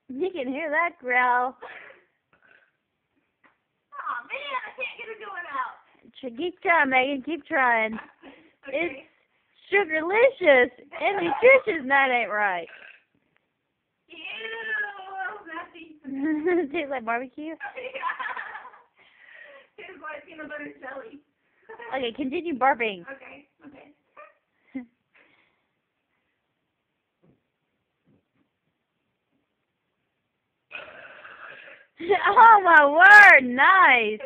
You can hear that growl. Oh man, I can't get it going out. Keep trying, Megan. Keep trying. Okay. It's sugarlicious and nutritious, and that ain't right. Ew, nasty. Tastes like barbecue. Tastes like peanut butter jelly. Okay, continue burping. Okay. Oh my word, nice.